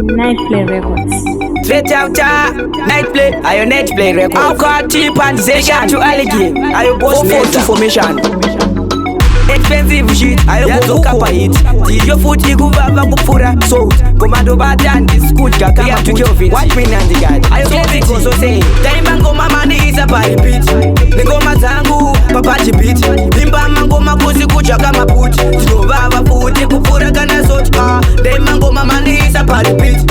Nightplay Records. Straight out, Nightplay, I your Nightplay Records. I'll call cheap and say to alligator. I your boss for formation. Expensive shit, I your go kappa it. Did your foot you go kupura so commando batan this good kaka to Kelvin. Watch me and the guy. I your get so say time and go mama is a party beat. Ngoma zangu papa beat. Imba mango makosi kucha kama put. Tino baba futi kupura kana so time ngoma mama is a party beat.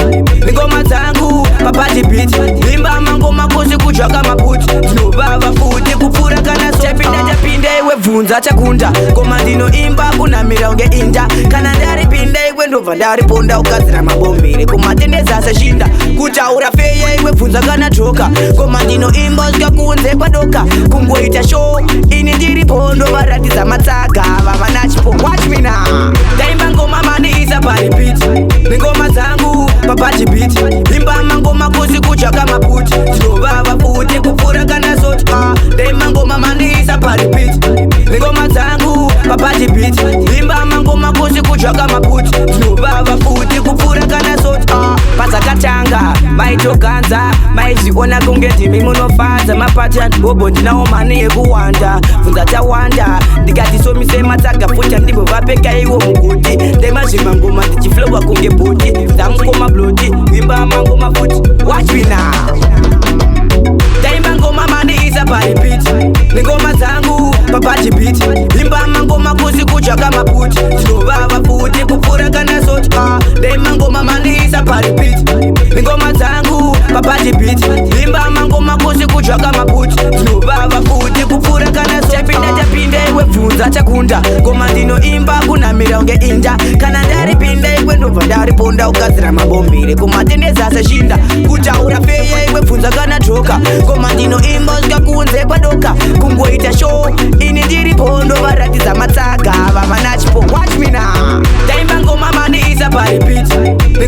Ngoma zangu papa beat. Imba mango makosi kucha kama put. Tino baba futi kupura kana so japinda iwe vunza chakunda koma ndino imba kuna mironge inja kana ndari pinda iwe ndobva ndari ponda ukazira mabombere koma tendeza sashinda kutaura feye iwe vunza kana dhoka koma ndino imba zvikakunze kwadoka kungoita show ini ndiri pondo varatidza matsaga vavana chipo. Watch me now. Taimba ngoma mani isa pari beat ngoma zangu papachi beat imba mangoma kosi kucha kama put tinovava futi kupfura kana soti taimba ngoma mani isa pari beat ngoma zangu papachi beat imba mangoma kosi kucha kama put tinovava futi kupfura kana soti pazakatanga maitoganza maizviona kunge ndimi munofadza mapatani bobo ndinawo mani yekuwanda bvunza tawanda ndikatisomise matsaga futa ndibvo vapeka iwo muguti ndemazvimangoma ndichiflowa kunge bhuti dzamukoma bloti imba mangoma futi. Watch me now. Taimba ngoma mani isa pari beat ngoma zangu papachi beat imba mangoma kosi kucha kama put tinovava futi kupfura kana soti taimba ngoma mani isa pari beat ngoma zangu papachi beat imba mangoma kosi kucha kama put tinovava futi kupfura kana soti japinda iwe bvunza chakunda koma ndino imba kuna mironge inja kana ndari pinda iwe ndobva ndari ponda ukazira mabombere koma tendeza sashinda kutaura feye iwe bvunza kana dhoka koma ndino imba zvikakunze kwadoka kungoita show ini ndiri pondo varatidza matsaga vavana chipo. Watch me now. Taimba ngoma mani isa pari beat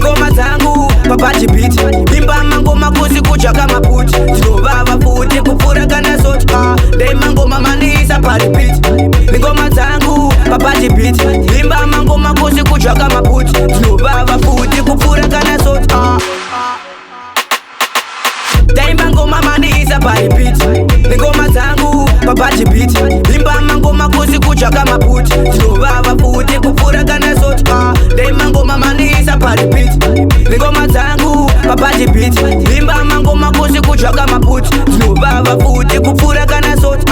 ngoma zangu papachi beat imba mangoma kosi kucha kama put tinovava futi kupfura kana soti taimba ngoma mani isa pari beat ngoma zangu papachi beat imba mangoma kosi kucha kama put tinovava futi kupfura kana soti taimba ngoma mani isa pari beat ngoma zangu papachi beat imba mangoma kosi kucha kama put tinovava futi kupfura kana soti taimba ngoma mani isa pari beat ngoma zangu papachi beat imba mangoma kosi kucha kama put tinovava futi kupfura kana soti